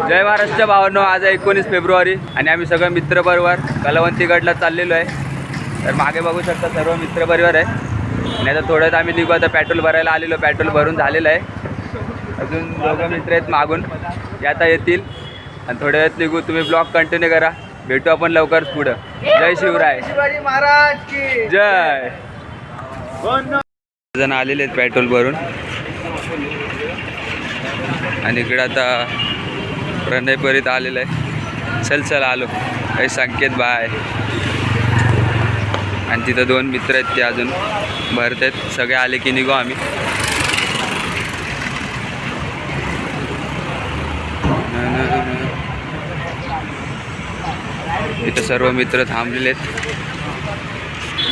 जय महाराष्ट्र भावांनो, आज आहे 19 फेब्रुवारी आणि आम्ही सगळं मित्रपरिवार कलावंती गडला चाललेलो आहे। तर मागे बघू शकता सर्व मित्रपरिवार आहे आणि आता थोड्यात आम्ही निघू। आता पेट्रोल भरायला आलेलो, पेट्रोल भरून झालेलं आहे। अजून दोघं मित्र आहेत मागून, ते आता येतील आणि थोड्या वेळात निघू। तुम्ही ब्लॉग कंटिन्यू करा, भेटू आपण लवकरच पुढं। जय शिवराय, शिवाजी महाराज की जय। जण आलेले आहेत पेट्रोल भरून आणि इकडे आता प्रणय परित आलेला आहे। चल चल आलो, काही संकेत बाय आणि तिथं 2 मित्र आहेत ते अजून भरत आहेत। सगळे आले की निघू आम्ही। इथं सर्व मित्र थांबलेले आहेत,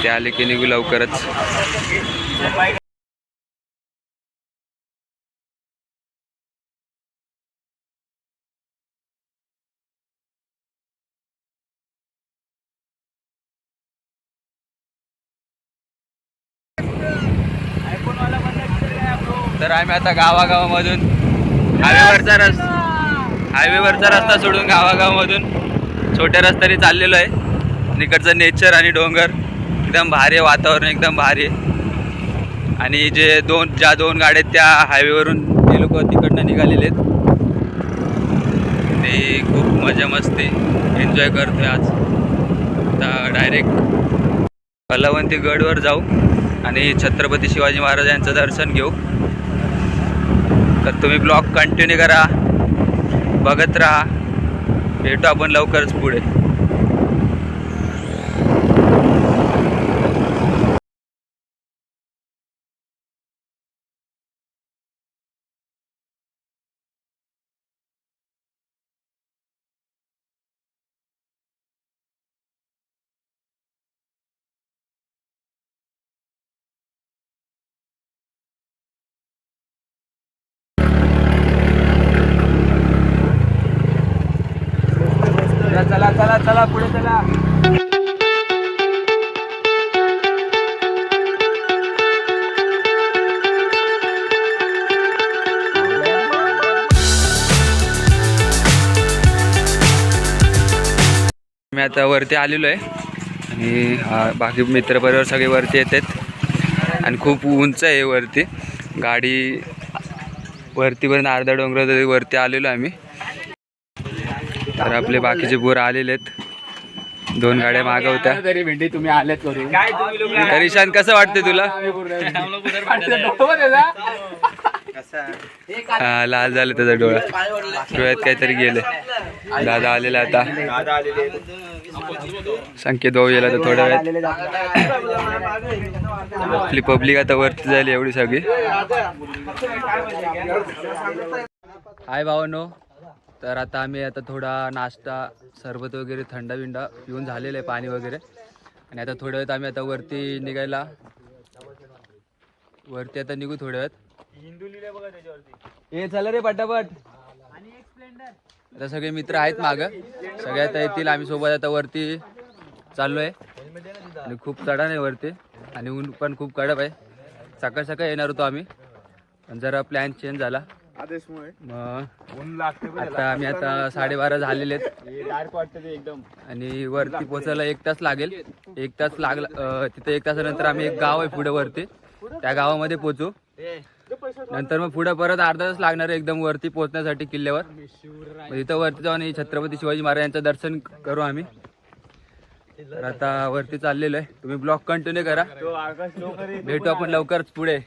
ते आले की निघू लवकरच। तर आम्ही आता गावागावामधून हायवेवरचा रस्ता सोडून गावागावामधून छोट्या रस्त्याने चाललेलो आहे। इकडचं नेचर आणि डोंगर एकदम भारी आहे, वातावरण एकदम भारी आहे। आणि ज्या दोन गाड्या आहेत त्या हायवेवरून ते लोक तिकडनं निघालेले आहेत। ते खूप मजा मस्ती एन्जॉय करतोय आज। आता डायरेक्ट कलावंती गडवर जाऊ आणि छत्रपती शिवाजी महाराज यांचं दर्शन घेऊ। तर तुम्ही ब्लॉग कंटिन्यू करा, बघत राहा, भेटू आपण लवकरच पुढे। चला चला चला पुढे चला। मी आता वरती आलेलो आहे आणि बाकी मित्रपरिवार सगळे वरती येतात आणि खूप उंच आहे वरती। गाडी वरतीपर्यंत अर्धा डोंगर तरी वरती आलेलो आहे आम्ही। तर आपले बाकीचे पोरं आलेले आहेत, 2 गाड्या मागवत्या तरी भेंडी तुम्ही आलेत करून। तरी शान कसं वाटते तुला? हा लाल झालं त्याचा डोळा, डोळ्यात काहीतरी गेले। दादा आलेला आता, संकेत भाऊ येला तर थोड्या वेळात। आपली पब्लिक आता वरती झाली एवढी सगळी। हाय भावांनो, तर आता आम्ही थोडा नाश्ता सरबत वगैरे थंडा बिंडा पिऊन झालेलं आहे, पाणी वगैरे। आणि आता थोड्या वेळात आम्ही आता वरती निघायला, वरती आता निघू थोड्या वेळात। हे चला रे पटापट। आता सगळे मित्र आहेत मागं, सगळे आता येतील, आम्ही सोबत आता वरती चाललो आहे। आणि खूप चढण आहे वरती आणि ऊन पण खूप कडक आहे। सकाळ सकाळ येणार होतो आम्ही, पण जरा प्लॅन चेंज झाला मग आता आम्ही 12:30 झालेले आहेत एकदम। आणि वरती पोचायला 1 तास लागेल। 1 तास लागला, तिथे 1 तासानंतर आम्ही एक गाव आहे पुढे वरती, त्या गावामध्ये पोचू। नंतर मग पुढे परत अर्धा तास लागणार आहे एकदम वरती पोहोचण्यासाठी किल्ल्यावर। तिथं वरती जाऊन छत्रपती शिवाजी महाराजांचं दर्शन करू आम्ही। तर आता वरती चाललेलो आहे, तुम्ही ब्लॉग कंटिन्यू करा, भेटू आपण लवकरच पुढे।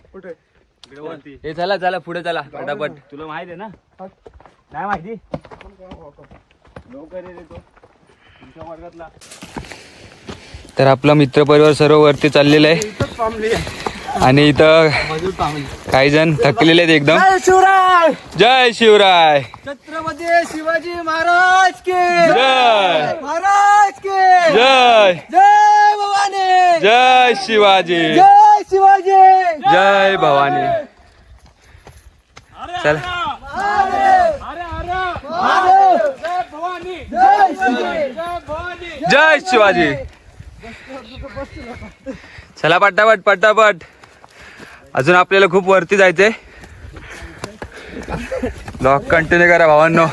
हे चला चला पुढे चला पटापट। तुला माहित आहे ना? नाही माहिती? लवकर येतो तुमच्या वर्गातला। तर आपला मित्रपरिवार सर्व वरती चाललेला आहे आणि इथं काही जण थकलेले आहेत एकदम। जय शिवराय, जय शिवराय, छत्रपती शिवाजी महाराज के जय, महाराज के जय, जय भवानी, जय शिवाजी, जय शिवाजी, जय भवानी। चल जय शिवाजी। चला पटापट पटापट, अजून आपल्याला खूप वरती जायचंय। ब्लॉग कंटिन्यू करा भावांनो,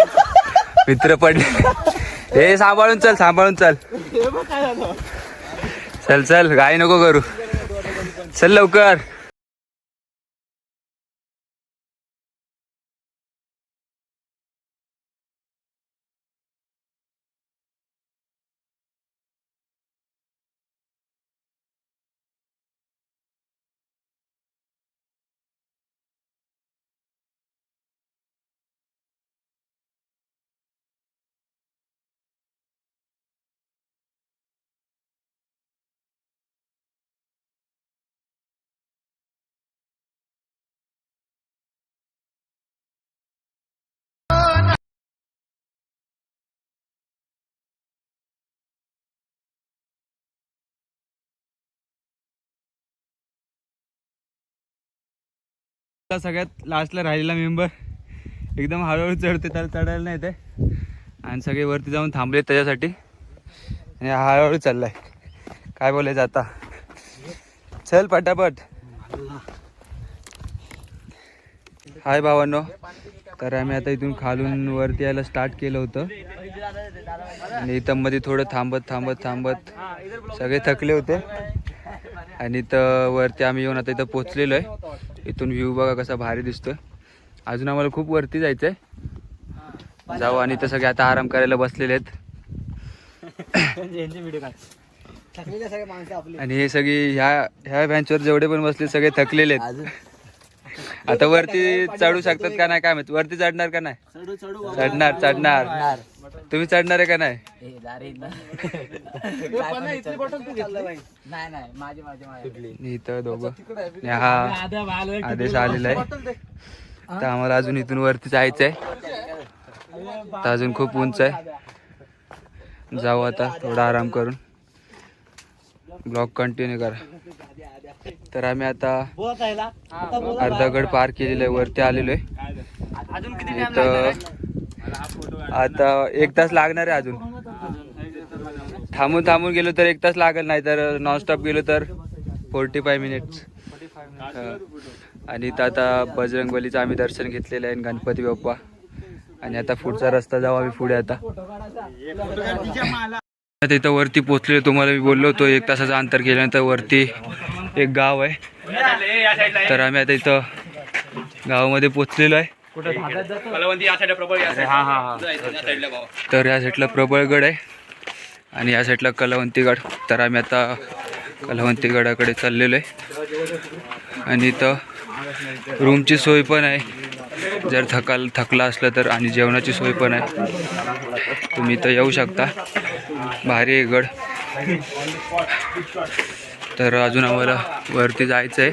मित्र पडले. हे सांभाळून चल, सांभाळून चल. चल चल, घाई नको करू. चल लवकर. सगळ्यात लास्टला राहिलेला मेंबर एकदम हळूहळू चढते, त्याला चढायला नाही ते. आणि सगळे वरती जाऊन थांबले त्याच्यासाठी. आणि हळूहळू चाललाय. काय बोलायचं आता. चल पटापट. हाय भावांनो. तर आम्ही आता इथून खालून वरती यायला स्टार्ट केलं होतं. आणि इथं मध्ये थोडं थांबत थांबत थांबत सगळे थकले होते. आणि इथं वरती आम्ही येऊन आता इथं पोचलेलो आहे. इथून व्ह्यू बघा कसा भारी दिसतोय. अजून आम्हाला खूप वरती जायचंय. जाऊ. आणि इथं सगळे आता आराम करायला बसलेले आहेत. आणि हे सगळी ह्या बेंचवर जेवढे पण बसले सगळे थकलेले आहेत. आता वरती चढू शकतात का नाही काय माहिती. वरती चढणार का नाही. चढणार चढणार. तुम्ही चढणार आहे का नाही. इथं दोघं हा आदेश आलेला आहे. तर आम्हाला अजून इथून वरती जायचंय. तर अजून खूप उंच आहे. जाऊ आता थोडा आराम करून. ब्लॉग कंटिन्यू करा. तर आम्ही आता अर्धा गड पार केलेला आहे. वरती आलेलो आहे. इथं आता 1 तास लागणार आहे. अजून थांबून थांबून गेलो तर 1 तास लागेल, नाही तर नॉनस्टॉप गेलो तर 45 मिनिट्स. आणि इथं आता बजरंगबलीचं आम्ही दर्शन घेतलेलं आहे. गणपती बाप्पा. आणि आता पुढचा रस्ता जाऊ आम्ही पुढे. आता इथं वरती पोचलेलो. तुम्हाला मी बोललो होतो 1 तासाचं अंतर गेल्यानंतर वरती एक गाव आहे. तर आम्ही आता इथं गावामध्ये पोचलेलो आहे. तर या साईडला प्रबळगड आहे आणि या साईडला कलावंतीगड. तर आम्ही आता कलावंतीगडाकडे चाललेलो आहे. आणि इथं रूमची सोय पण आहे जर थकला असलं तर. आणि जेवणाची सोय पण आहे. तुम्ही इथं येऊ शकता. भारी आहे गड. तर अजून आम्हाला वरती जायचं आहे.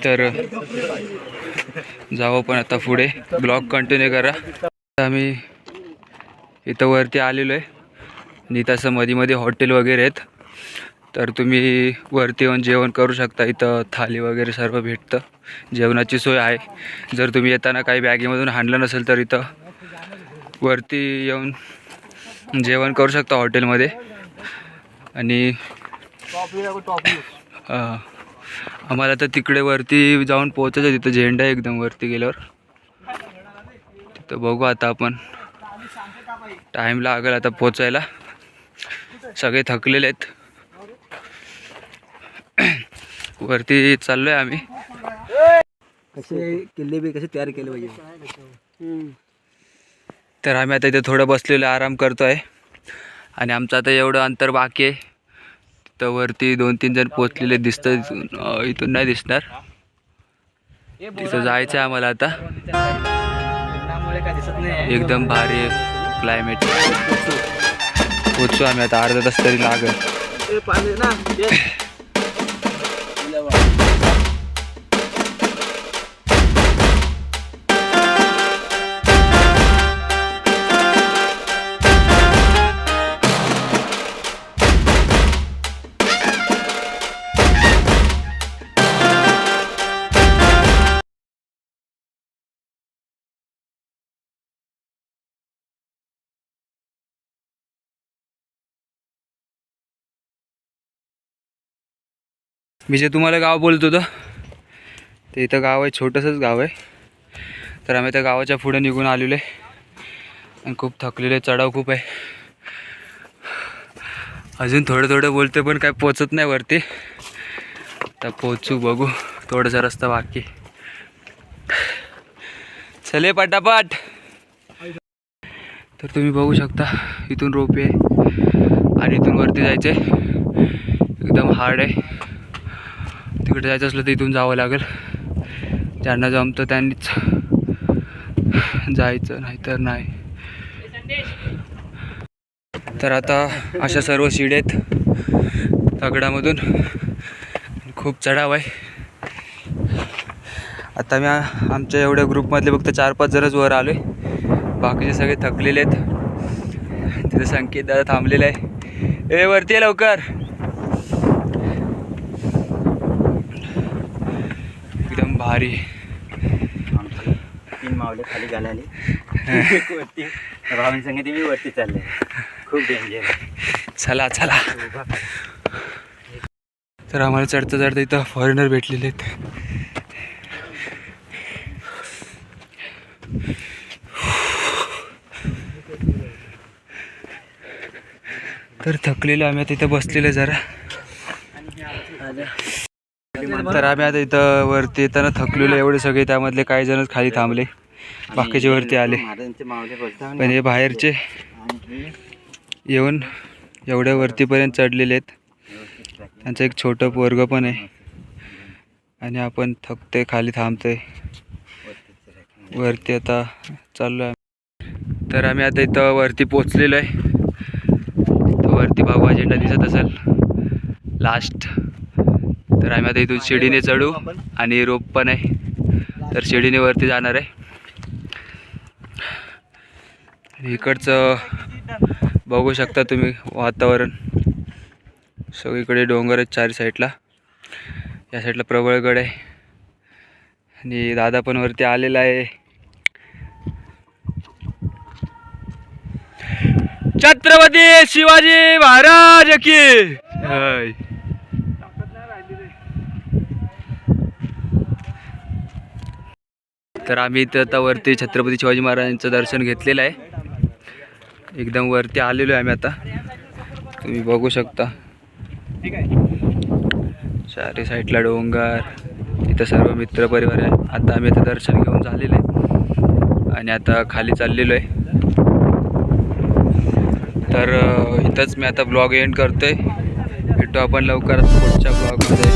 तर जाऊ पण आता पुढे. ब्लॉग कंटिन्यू करा. आम्ही इथं वरती आलेलो आहे. आणि तसं मध्ये मध्ये हॉटेल वगैरे आहेत. तर तुम्ही वरती येऊन जेवण करू शकता. इथं थाली वगैरे सर्व भेटतं. जेवणाची सोय आहे. जर तुम्ही येताना काही बॅगेमधून आणलं नसेल तर इथं वरती येऊन जेवण करू शकता हॉटेलमध्ये. आणि आम्हाला तर तिकडे वरती जाऊन पोहोचायचं. तिथं झेंडा आहे एकदम वरती गेल्यावर. तिथं बघू आता आपण. टाईम लागेल आता पोचायला. सगळे थकलेले आहेत. वरती चाललोय आम्ही. कसे किल्ले बी कसे तयार केले पाहिजे. तर आम्ही आता इथे थोडं बसलेलो आराम करतोय. आणि आमचं आता एवढं अंतर बाकी आहे. तर वरती 2-3 जण पोचलेले दिसतात. इथून नाही दिसणार. तिथं जायचं आहे आम्हाला आता. एकदम भारी क्लायमेट. पोचू आम्ही आता. अर्धा तास तरी लागेल. मी जे तुम्हाला गाव बोलत होतो ते इथं गाव आहे. छोटंसंच गाव आहे. तर आम्ही त्या गावाच्या पुढे निघून आलेलो आहे. आणि खूप थकलेले, चढाव खूप आहे. अजून थोडं थोडं बोलते पण काय पोचत नाही वरती. आता पोचू, बघू, थोडासा रस्ता बाकी. चले पटापट. तर तुम्ही बघू शकता इथून रोपे आहे आणि इथून वरती जायचं आहे. एकदम हार्ड आहे. तिकडे जायचं असलं तर इथून जावं लागेल. ज्यांना जमतं त्यांनीच जायचं, नाहीतर नाही. तर आता अशा सर्व शिड्या आहेत दगडामधून. खूप चढाव आहे. आता मी आमच्या एवढ्या ग्रुपमधले फक्त 4-5 जणच वर आलो आहे. बाकीचे सगळे थकलेले आहेत. तिथे संकेत दादा थांबलेला आहे. ए वरती आहे लवकर. एकदम भारी. 3 मावले खाली घालाले वरती. भावांनी सांगितले मी वरती चालले. खूप डेंजर. चला चला. तर आम्हाला चढता चढता इथं फॉरेनर भेटलेले आहेत. तर थकलेलो आम्ही आता इथं बसलेलो जरा. तर आम्ही आता इथं वरती येताना थकलेलो एवढे सगळे. त्यामधले काही जणच खाली थांबले, बाकीचे वरती आले. पण हे बाहेरचे येऊन एवढ्या वरतीपर्यंत चढलेले आहेत. त्यांचं एक छोटं पोरगं पण आहे. आणि आपण थकते, खाली थांबतोय. वरती आता चाललो आहे. तर आम्ही आता इथं वरती पोचलेलो आहे. तर वरती बघू अजेंडा दिसत असेल लास्ट. तर आम्ही आता इथून शिडीने चढू आणि रोप पण आहे. तर शिडीने वरती जाणार आहे. इकडचं बघू शकता तुम्ही वातावरण. सगळीकडे डोंगर आहेत 4 साईडला. या साईडला प्रबळगड आहे. आणि दादा पण वरती आलेला आहे. छत्रपती शिवाजी महाराज की जय. तर आम्ही इथं आता वरती छत्रपती शिवाजी महाराजांचं दर्शन घेतलेलं आहे. एकदम वरती आलेलो आहे आम्ही आता. तुम्ही बघू शकता 4 साईडला डोंगर. इथं सर्व मित्र परिवार आहे. आता आम्ही इथं दर्शन घेऊन झालेलं आहे आणि आता खाली चाललेलो आहे. तर इथंच मी आता ब्लॉग एंड करतोय. भेटू आपण लवकरच पुढच्या ब्लॉगमध्ये.